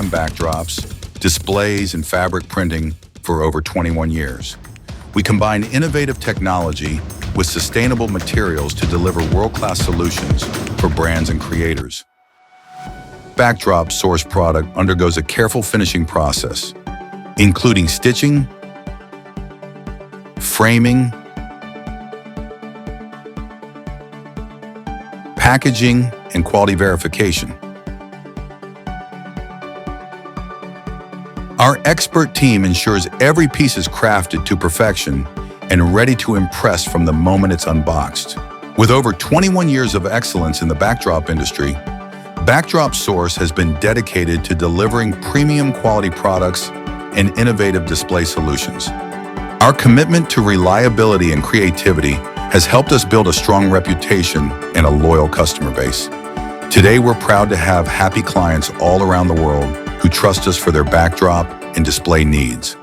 premium backdrops, displays, and fabric printing for over 21 years. We combine innovative technology with sustainable materials to deliver world-class solutions for brands and creators. Backdrop sourced product undergoes a careful finishing process, including stitching, framing, packaging, and quality verification. Our expert team ensures every piece is crafted to perfection and ready to impress from the moment it's unboxed. With over 21 years of excellence in the backdrop industry, Backdrop Source has been dedicated to delivering premium quality products and innovative display solutions. Our commitment to reliability and creativity has helped us build a strong reputation and a loyal customer base. Today, we're proud to have happy clients all around the world who trust us for their backdrop and display needs.